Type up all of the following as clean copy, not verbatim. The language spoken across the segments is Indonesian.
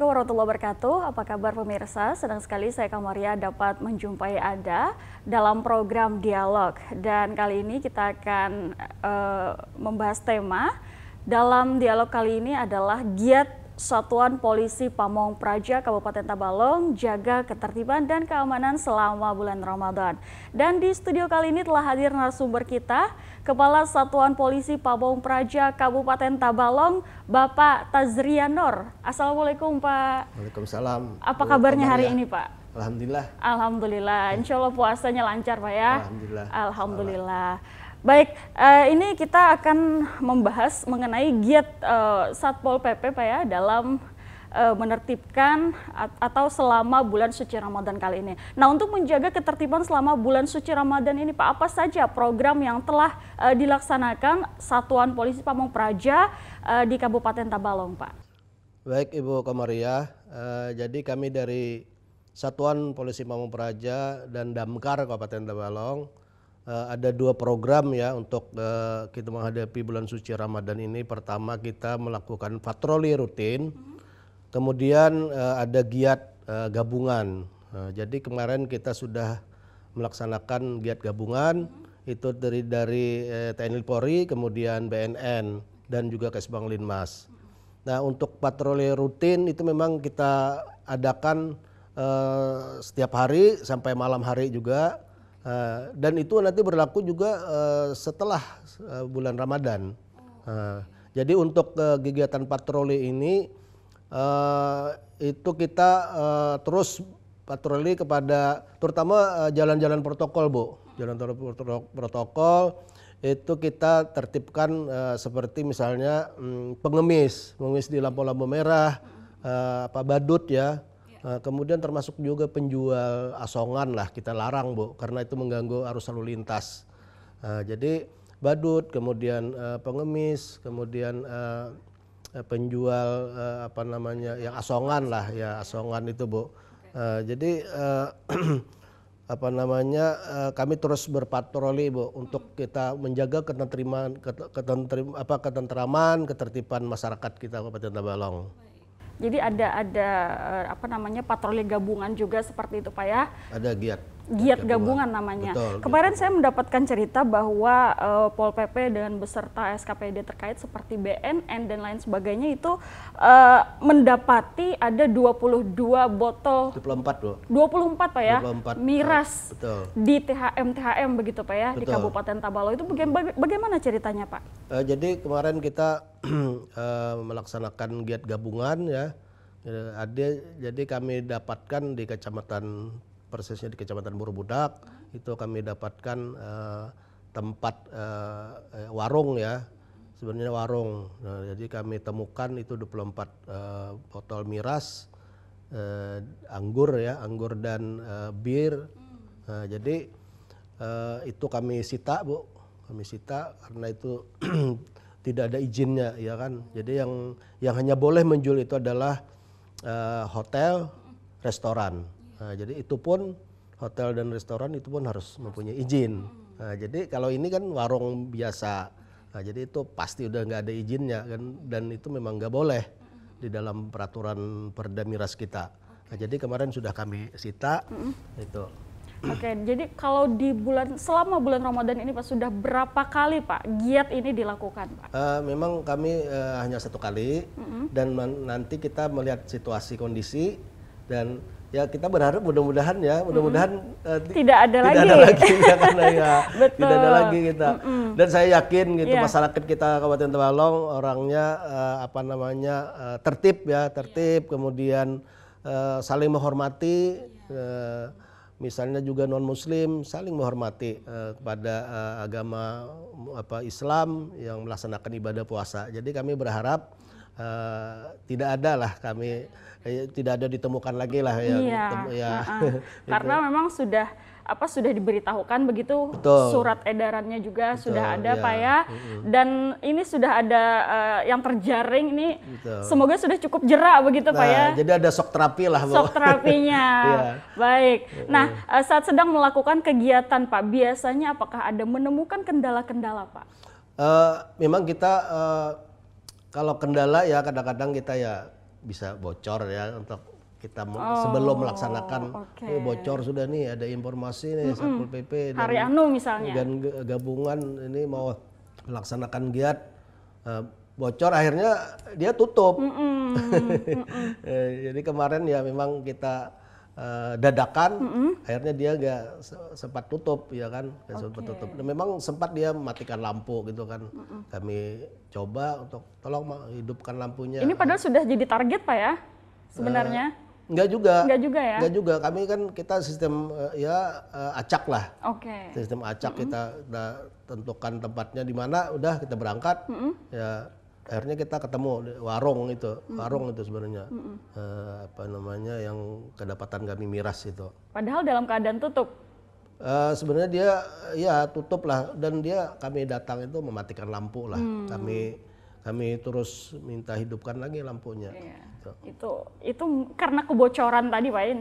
Assalamualaikum warahmatullahi wabarakatuh. Apa kabar pemirsa? Senang sekali saya Kamaria dapat menjumpai Anda dalam program Dialog. Dan kali ini kita akan membahas tema. Dalam dialog kali ini adalah giat Satuan Polisi Pamong Praja Kabupaten Tabalong jaga ketertiban dan keamanan selama bulan Ramadan. Dan di studio kali ini telah hadir narasumber kita, Kepala Satuan Polisi Pamong Praja Kabupaten Tabalong, Bapak Tazrian Nur. Assalamualaikum Pak. Waalaikumsalam. Apa kabarnya hari ini Pak? Alhamdulillah. Alhamdulillah. Insya Allah puasanya lancar Pak ya. Alhamdulillah. Alhamdulillah. Baik, ini kita akan membahas mengenai giat Satpol PP Pak ya dalam menertibkan atau selama bulan suci Ramadan kali ini. Nah, untuk menjaga ketertiban selama bulan suci Ramadan ini Pak, apa saja program yang telah dilaksanakan Satuan Polisi Pamong Praja di Kabupaten Tabalong Pak? Baik Ibu Kamaria, jadi kami dari Satuan Polisi Pamong Praja dan Damkar Kabupaten Tabalong ada dua program ya untuk kita menghadapi bulan suci Ramadan ini. Pertama kita melakukan patroli rutin, kemudian ada giat gabungan. Jadi kemarin kita sudah melaksanakan giat gabungan itu dari TNI Polri, kemudian BNN dan juga Kesbang Linmas. Nah untuk patroli rutin itu memang kita adakan setiap hari sampai malam hari juga. Dan itu nanti berlaku juga setelah bulan Ramadan. Jadi untuk kegiatan patroli ini itu kita terus patroli kepada terutama jalan-jalan protokol Bu. Jalan protokol itu kita tertibkan seperti misalnya pengemis di lampu-lampu merah, badut ya. Kemudian termasuk juga penjual asongan lah kita larang Bu, karena itu mengganggu arus lalu lintas. Jadi badut, kemudian pengemis, kemudian penjual yang asongan lah ya, asongan itu Bu. Jadi kami terus berpatroli Bu untuk kita menjaga ketentraman, ketertiban masyarakat kita Kabupaten Tabalong. Jadi ada patroli gabungan juga seperti itu Pak ya? Ada giat gabungan namanya. Betul, kemarin saya mendapatkan cerita bahwa Pol PP dan beserta SKPD terkait seperti BNN dan lain sebagainya itu mendapati ada 22 botol 24 Bu. 24 Pak ya 24, miras betul. Di THM begitu Pak ya. Betul. Di Kabupaten Tabalong itu bagaimana ceritanya Pak? Jadi kemarin kita melaksanakan giat gabungan ya. Jadi kami dapatkan di kecamatan, persisnya di Kecamatan Borobudak, itu kami dapatkan tempat warung ya, sebenarnya warung. Nah, jadi kami temukan itu 24 botol miras, anggur dan bir. Nah, jadi itu kami sita Bu, karena itu tidak ada izinnya ya kan. Jadi yang hanya boleh menjual itu adalah hotel, restoran. Nah, jadi itu pun hotel dan restoran itu pun harus mempunyai izin. Nah, jadi kalau ini kan warung biasa, nah, jadi itu pasti udah nggak ada izinnya kan, dan itu memang nggak boleh di dalam peraturan Perda Miras kita. Nah, jadi kemarin sudah kami sita itu. Oke, jadi kalau selama bulan Ramadan ini Pak sudah berapa kali Pak giat ini dilakukan Pak? Memang kami hanya satu kali dan nanti kita melihat situasi kondisi dan ya kita berharap mudah-mudahan tidak ada lagi ya, karena ya tidak ada lagi kita. Dan saya yakin gitu masyarakat kita Kabupaten Tabalong orangnya tertib, kemudian saling menghormati. Misalnya juga non-Muslim saling menghormati kepada agama Islam yang melaksanakan ibadah puasa. Jadi kami berharap tidak ada ditemukan lagi lah karena memang sudah diberitahukan begitu. Betul. Surat edarannya juga Betul, sudah ada Pak ya. Dan ini sudah ada yang terjaring ini. Betul. Semoga sudah cukup jerak begitu Pak ya. Jadi ada shock terapi lah Bu. Shock terapinya. Baik. Nah, saat sedang melakukan kegiatan Pak, biasanya apakah ada menemukan kendala-kendala Pak? Memang kita kalau kendala ya kadang-kadang kita ya bisa bocor ya untuk kita sebelum melaksanakan bocor sudah nih ada informasi nih Satpol PP dan misalnya dan gabungan ini mau melaksanakan giat bocor akhirnya dia tutup. Jadi kemarin ya memang kita dadakan, akhirnya dia nggak sempat tutup ya kan, sempat tutup. Dan memang sempat dia matikan lampu gitu kan. Kami coba untuk tolong hidupkan lampunya. Ini padahal sudah jadi target Pak ya sebenarnya? Enggak juga. Enggak juga ya? Enggak juga. Kami kan kita sistem acak lah. Sistem acak kita tentukan tempatnya di mana, udah kita berangkat. Ya akhirnya kita ketemu warung itu sebenarnya apa namanya yang kedapatan kami miras itu. Padahal dalam keadaan tutup. Sebenarnya dia ya tutup lah dan kami datang itu mematikan lampu lah. Kami terus minta hidupkan lagi lampunya. Iya. Itu karena kebocoran tadi Pak In.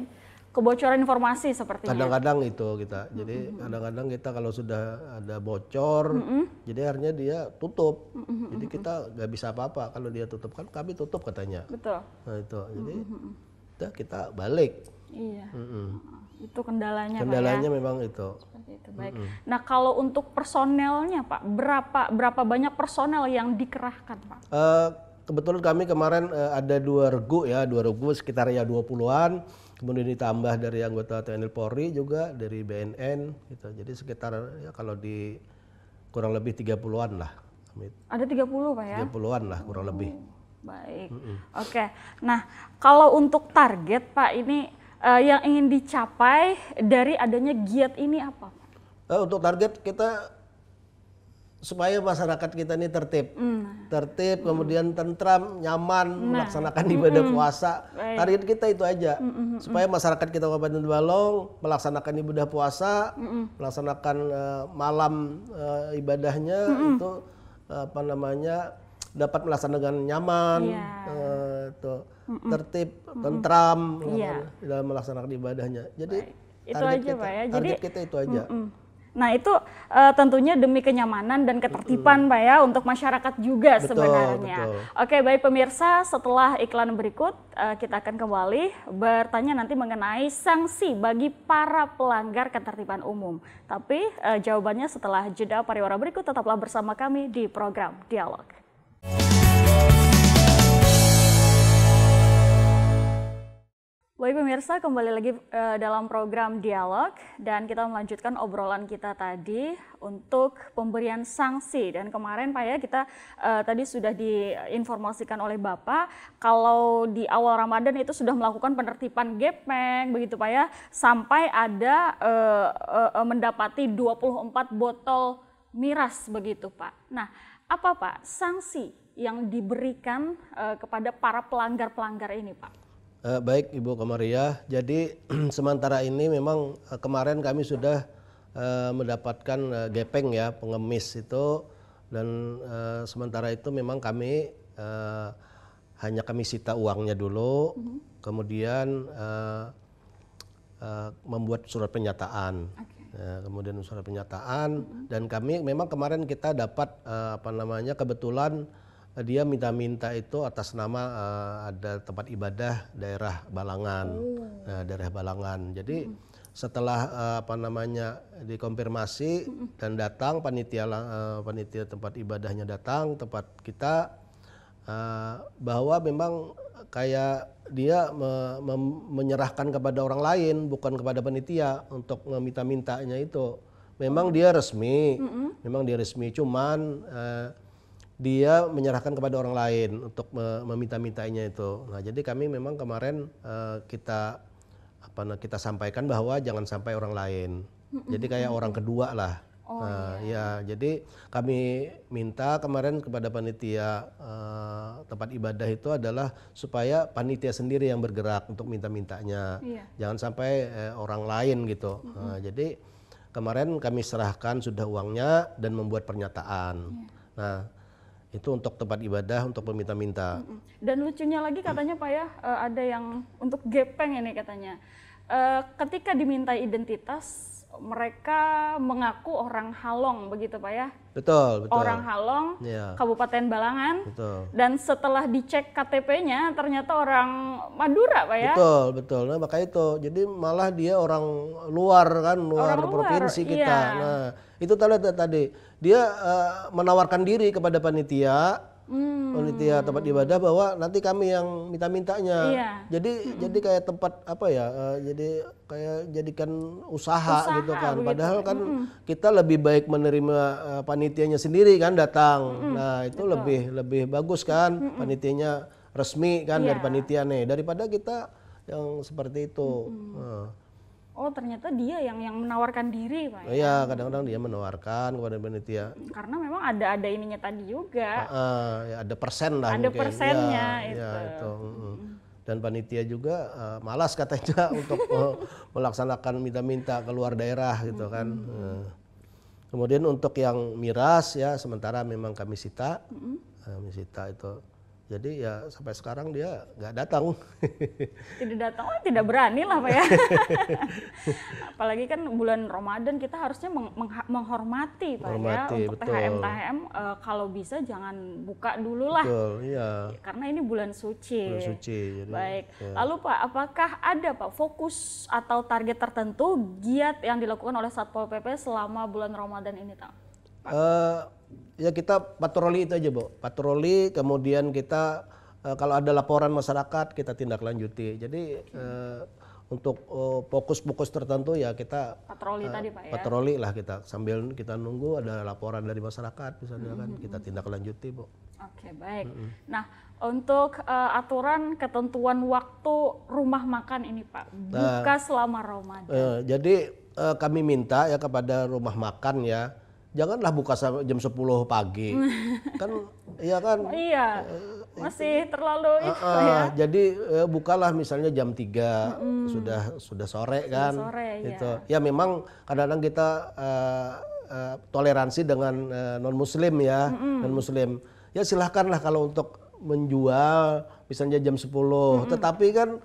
Kebocoran informasi sepertinya. Kadang-kadang itu kita. Jadi kadang-kadang kita kalau sudah ada bocor, jadi akhirnya dia tutup. Jadi kita nggak bisa apa-apa kalau dia tutup kan kami tutup katanya. Betul. Nah itu. Jadi kita balik. Iya. Itu kendalanya. Kendalanya Pak, ya? Memang itu. Itu baik. Nah kalau untuk personelnya Pak, berapa banyak personel yang dikerahkan Pak? Kebetulan kami kemarin ada dua regu sekitar ya 20-an. Kemudian ditambah dari anggota TNI Polri juga, dari BNN gitu. Jadi sekitar ya kalau di kurang lebih 30-an lah. Ada 30 Pak ya? 30-an lah kurang lebih. Baik. Oke. Nah, kalau untuk target Pak ini yang ingin dicapai dari adanya giat ini apa? Untuk target kita supaya masyarakat kita ini tertib, kemudian tentram, nyaman melaksanakan ibadah puasa. Target kita itu aja, supaya masyarakat kita Kabupaten Balong melaksanakan ibadah puasa, melaksanakan malam ibadahnya itu apa namanya dapat melaksanakan nyaman, tertib, tentram dalam melaksanakan ibadahnya. Jadi itu aja Pak ya. Target kita itu aja. Nah itu tentunya demi kenyamanan dan ketertiban Pak ya untuk masyarakat juga sebenarnya. Betul. Oke baik pemirsa, setelah iklan berikut kita akan kembali bertanya nanti mengenai sanksi bagi para pelanggar ketertiban umum. Tapi jawabannya setelah jeda pariwara berikut, tetaplah bersama kami di program Dialog. Baik pemirsa, kembali lagi dalam program Dialog dan kita melanjutkan obrolan kita tadi untuk pemberian sanksi. Dan kemarin Pak ya kita tadi sudah diinformasikan oleh Bapak kalau di awal Ramadan itu sudah melakukan penertiban gepeng begitu Pak ya, sampai ada mendapati 24 botol miras begitu Pak. Nah apa Pak sanksi yang diberikan kepada para pelanggar-pelanggar ini Pak? Baik Ibu Komariah, jadi sementara ini memang kemarin kami sudah mendapatkan gepeng ya, pengemis itu, dan sementara itu memang kami hanya kami sita uangnya dulu, kemudian membuat surat pernyataan. Kemudian surat pernyataan dan kami memang kemarin kita dapat kebetulan dia minta-minta itu atas nama ada tempat ibadah daerah Balangan, daerah Balangan. Jadi setelah dikonfirmasi dan datang panitia tempat ibadahnya datang tempat kita bahwa memang kayak dia menyerahkan kepada orang lain bukan kepada panitia untuk meminta-mintanya itu. Memang dia resmi, cuman dia menyerahkan kepada orang lain untuk meminta-mintanya itu. Nah, jadi kami memang kemarin kita sampaikan bahwa jangan sampai orang lain. Jadi kayak orang kedua lah. Ya, jadi kami minta kemarin kepada panitia tempat ibadah itu adalah supaya panitia sendiri yang bergerak untuk minta-mintanya. Jangan sampai orang lain gitu. Nah, jadi kemarin kami serahkan sudah uangnya dan membuat pernyataan. Nah, itu untuk tempat ibadah, untuk peminta-minta. Dan lucunya lagi katanya Pak ya, ada yang untuk gepeng ini katanya. Ketika diminta identitas, mereka mengaku orang Halong begitu Pak ya. Betul, betul. orang Halong, Ya, Kabupaten Balangan, betul. dan setelah dicek KTP-nya ternyata orang Madura, Pak ya? Betul, betul. Nah, maka itu. Jadi malah dia orang luar kan, luar Orang luar, provinsi kita. iya. Nah, itu tadi dia menawarkan diri kepada panitia tempat ibadah bahwa nanti kami yang minta-mintanya. Iya. Jadi kayak tempat apa ya? Jadi kayak jadikan usaha gitu kan. begitu. Padahal kan kita lebih baik menerima panitianya sendiri kan datang. Nah, itu lebih bagus kan panitianya resmi kan dari Iya. panitia nih daripada kita yang seperti itu. Nah. Oh, ternyata dia yang menawarkan diri, Pak. Ya? Iya, kadang-kadang dia menawarkan kepada panitia. Karena memang ada ininya tadi juga. Ya ada persen lah Ada mungkin. persennya Ya, itu. itu. Dan panitia juga malas katanya untuk melaksanakan minta-minta keluar daerah gitu kan. Kemudian untuk yang miras ya sementara memang kami sita, kami sita itu. Jadi ya sampai sekarang dia nggak datang. Tidak datang, tidak berani lah, Pak ya. Apalagi kan bulan Ramadan kita harusnya menghormati, Pak ya. Menghormati, Untuk betul. THM kalau bisa jangan buka dulu lah. Betul, iya. Karena ini bulan suci. Bulan suci. Jadi, Baik. ya. Lalu Pak, apakah ada Pak fokus atau target tertentu giat yang dilakukan oleh Satpol PP selama bulan Ramadan ini, Pak? Ya kita patroli itu aja, Bu. Patroli, kemudian kita kalau ada laporan masyarakat kita tindak lanjuti. Jadi untuk fokus-fokus tertentu ya kita Patroli tadi, Pak ya. patroli lah kita sambil kita nunggu ada laporan dari masyarakat misalnya kan kita tindak lanjuti, Bu. Oke, baik. Nah, untuk aturan ketentuan waktu rumah makan ini, Pak, buka selama Ramadan. Jadi kami minta ya kepada rumah makan ya janganlah buka sampai jam 10 pagi. Kan iya kan? Iya. Masih terlalu itu ya. Jadi bukalah misalnya jam 3 sudah sore kan. Sore, Itu. Ya memang kadang-kadang kita toleransi dengan non muslim ya, non muslim. Ya silahkanlah kalau untuk menjual misalnya jam 10. Tetapi kan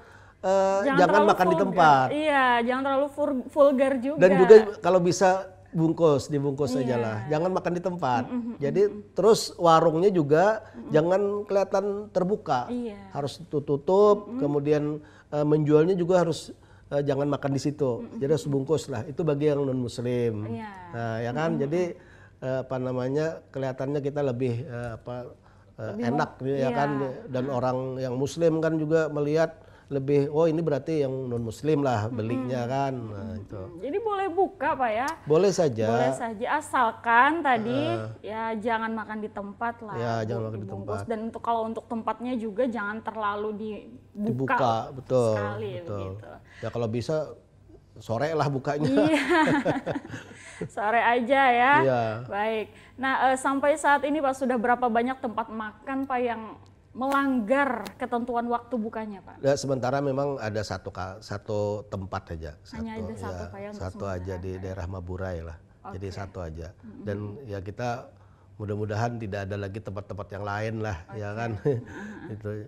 jangan makan di tempat. Iya, jangan terlalu vulgar juga. Dan juga kalau bisa dibungkus aja lah, jangan makan di tempat. Jadi terus warungnya juga jangan kelihatan terbuka, harus tutup. Kemudian menjualnya juga harus jangan makan di situ, jadi harus bungkus lah. Itu bagi yang non muslim. Nah ya kan, jadi apa namanya kelihatannya kita lebih enak ya kan. Dan orang yang muslim kan juga melihat lebih, oh ini berarti yang non muslim lah belinya kan. Nah, itu. Jadi boleh buka, Pak ya? Boleh saja. Boleh saja, asalkan tadi ya jangan makan di tempat lah. Ya, jangan makan di tempat. Dan kalau untuk tempatnya juga jangan terlalu dibuka, betul. sekali Betul. begitu. Ya kalau bisa sore lah bukanya. Iya. Sore aja ya. Iya. Baik. Nah, sampai saat ini Pak sudah berapa banyak tempat makan Pak yang melanggar ketentuan waktu bukanya, Pak? Ya, sementara memang ada satu tempat aja. Hanya ada satu, Pak, ya, untuk satu aja di daerah Maburay lah. Jadi satu aja. Dan ya kita mudah-mudahan tidak ada lagi tempat-tempat yang lain lah, ya kan. Itu.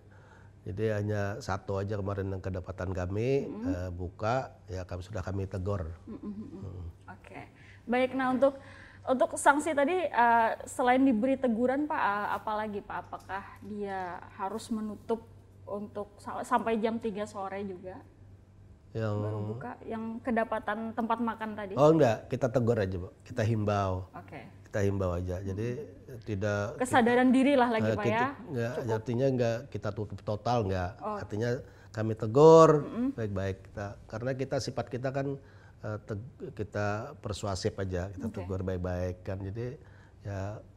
Jadi hanya satu aja kemarin yang kedapatan kami buka, ya sudah kami tegur. Oke. Baik, nah untuk sanksi tadi selain diberi teguran Pak, apalagi Pak? Apakah dia harus menutup untuk sampai jam 3 sore juga? Yang baru buka, yang kedapatan tempat makan tadi? Oh enggak, kita tegur aja, Bu. Kita himbau. Oke. Kita himbau aja. Jadi tidak kesadaran diri lah lagi Pak ya. Enggak, artinya enggak kita tutup total enggak. Artinya kami tegur baik-baik kita. Karena kita sifat kita kan kita persuasif aja, kita tegur baik-baik kan. Jadi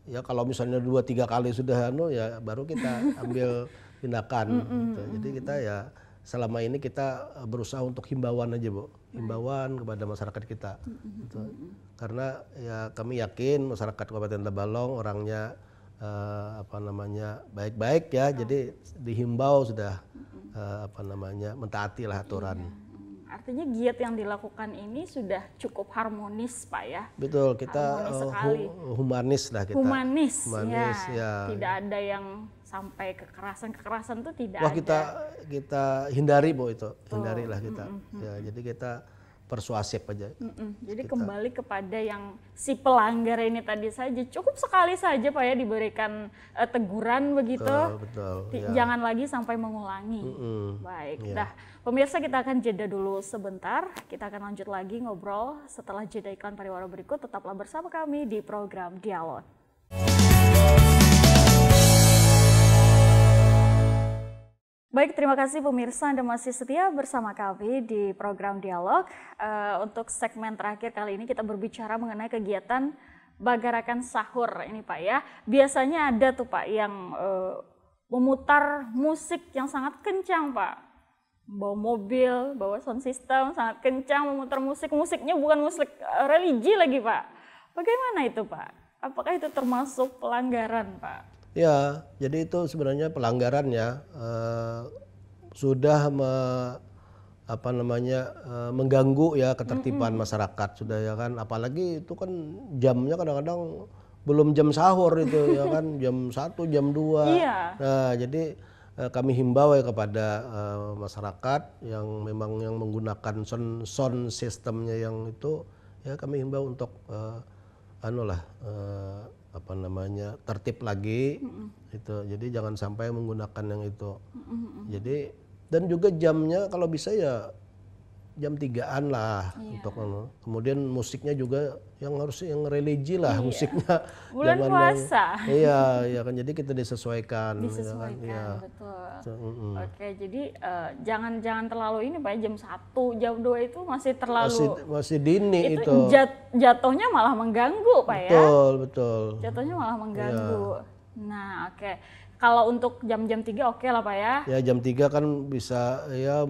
ya kalau misalnya 2-3 kali sudah ya baru kita ambil tindakan gitu. Jadi kita ya selama ini kita berusaha untuk himbauan aja, Bu. Himbauan kepada masyarakat kita. Gitu. Karena ya kami yakin masyarakat Kabupaten Tabalong orangnya baik-baik ya. Jadi dihimbau sudah mentaati lah aturan. Artinya giat yang dilakukan ini sudah cukup harmonis, Pak ya. Betul, kita humanis lah kita. Humanis ya. Tidak ada yang sampai kekerasan itu tidak Wah, ada. kita hindari, Bu, itu. Hindarilah kita. Ya, jadi kita persuasif aja. Jadi kembali kepada yang si pelanggar ini tadi saja, cukup sekali saja Pak ya diberikan teguran begitu, Betul, jangan lagi sampai mengulangi. Baik, dah pemirsa kita akan jeda dulu sebentar, kita akan lanjut lagi ngobrol setelah jeda iklan pariwara berikut, tetaplah bersama kami di program Dialog. Baik, terima kasih pemirsa Anda masih setia bersama kami di program Dialog. Untuk segmen terakhir kali ini kita berbicara mengenai kegiatan Bagarakan Sahur ini Pak ya. Biasanya ada tuh Pak yang memutar musik yang sangat kencang Pak. Bawa mobil, bawa sound system sangat kencang memutar musik. Musiknya bukan musik religi lagi Pak. Bagaimana itu Pak? Apakah itu termasuk pelanggaran Pak? Ya, jadi itu sebenarnya pelanggaran ya, sudah mengganggu ya ketertiban masyarakat sudah ya kan, apalagi itu kan jamnya kadang-kadang belum jam sahur itu ya kan, jam 1, jam 2. Iya. Nah, jadi kami himbau ya kepada masyarakat yang memang yang menggunakan sound systemnya yang itu, ya kami himbau untuk tertib lagi itu, jadi jangan sampai menggunakan yang itu. Jadi dan juga jamnya kalau bisa ya jam 3-an lah untuk kemudian musiknya juga yang harus yang religi lah musiknya. Bulan puasa. Iya kan, jadi kita disesuaikan. Disesuaikan, ya kan? Betul. Oke, jadi jangan terlalu ini Pak, jam 1, jam 2 itu masih terlalu masih dini itu. Jatuhnya malah mengganggu Pak ya. Betul. Jatuhnya malah mengganggu. Nah, oke. Kalau untuk jam-jam 3 oke lah Pak ya. Ya jam 3 kan bisa ya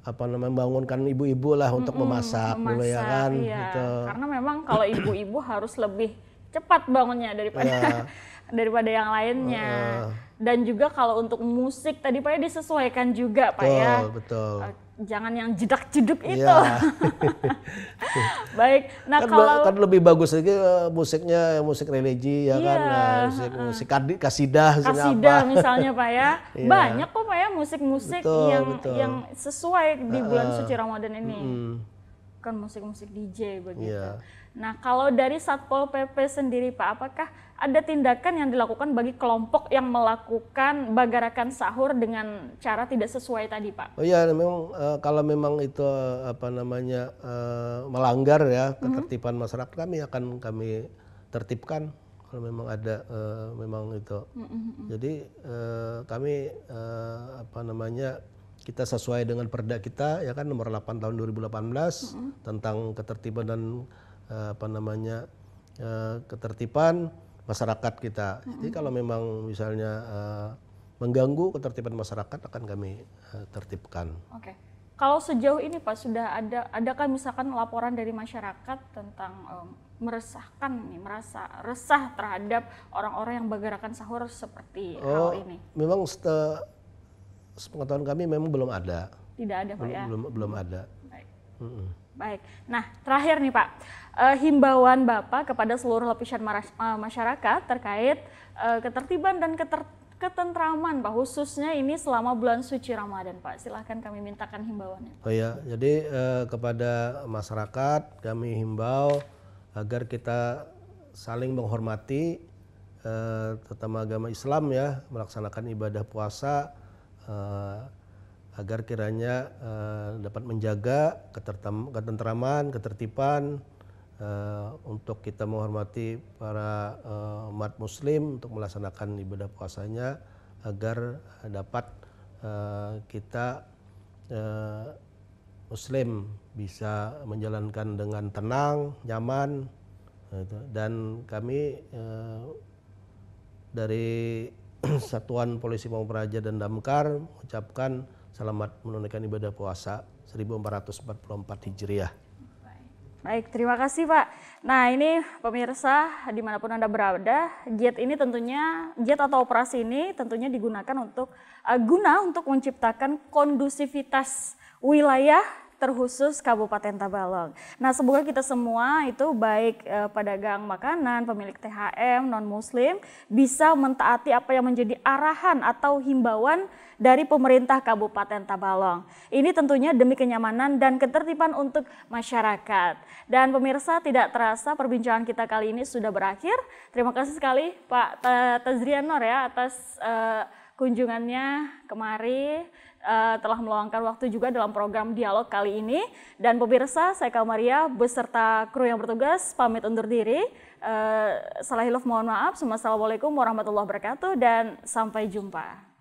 membangunkan ibu-ibu lah untuk memasak dulu ya kan. Iya. Gitu. Karena memang kalau ibu-ibu harus lebih cepat bangunnya daripada yang lainnya. Dan juga kalau untuk musik tadi Pak ya disesuaikan juga Pak ya. Betul. Jangan yang jedak-jeduk itu. Baik. Nah, kan lebih bagus lagi musiknya musik religi ya kan. Musik kasidah misalnya Pak ya. Banyak kok Pak ya musik-musik yang sesuai di bulan suci Ramadan ini. Kan musik-musik DJ begitu. Nah, kalau dari Satpol PP sendiri Pak, apakah ada tindakan yang dilakukan bagi kelompok yang melakukan bagarakan sahur dengan cara tidak sesuai tadi Pak? Oh iya, memang kalau memang itu melanggar ya ketertiban masyarakat, kami tertibkan kalau memang ada memang itu. Jadi kami kita sesuai dengan perda kita ya kan nomor 8 tahun 2018 tentang ketertiban dan ketertiban masyarakat kita. Jadi kalau memang misalnya mengganggu ketertiban masyarakat akan kami tertibkan. Oke. Kalau sejauh ini Pak sudah adakah misalkan laporan dari masyarakat tentang merasa resah terhadap orang-orang yang bagarakan sahur seperti hal ini? Memang sepengetahuan kami memang belum ada. Tidak ada Pak ya? Belum ada. Baik. Baik. Nah, terakhir nih Pak, himbauan Bapak kepada seluruh lapisan masyarakat terkait ketertiban dan ketentraman Pak, khususnya ini selama bulan suci Ramadan Pak. Silahkan kami mintakan himbauannya. Oh ya, jadi kepada masyarakat kami himbau agar kita saling menghormati terutama agama Islam ya, melaksanakan ibadah puasa agar kiranya dapat menjaga ketentraman, ketertiban untuk kita menghormati para umat muslim untuk melaksanakan ibadah puasanya agar dapat kita muslim bisa menjalankan dengan tenang, nyaman dan kami dari Satuan Polisi Pamung Praja dan Damkar mengucapkan selamat menunaikan ibadah puasa 1444 Hijriah. Baik, terima kasih Pak. Nah ini pemirsa dimanapun Anda berada, giat atau operasi ini tentunya digunakan untuk menciptakan kondusivitas wilayah terkhusus Kabupaten Tabalong. Nah, semoga kita semua itu baik pedagang makanan, pemilik THM, non-muslim bisa mentaati apa yang menjadi arahan atau himbauan dari pemerintah Kabupaten Tabalong. Ini tentunya demi kenyamanan dan ketertiban untuk masyarakat. Dan pemirsa, tidak terasa perbincangan kita kali ini sudah berakhir. Terima kasih sekali Pak Tazrian Nur ya atas kunjungannya kemari, telah meluangkan waktu juga dalam program dialog kali ini. Dan pemirsa, saya Kamaria beserta kru yang bertugas pamit undur diri. Salah hilaf mohon maaf. Assalamualaikum warahmatullahi wabarakatuh dan sampai jumpa.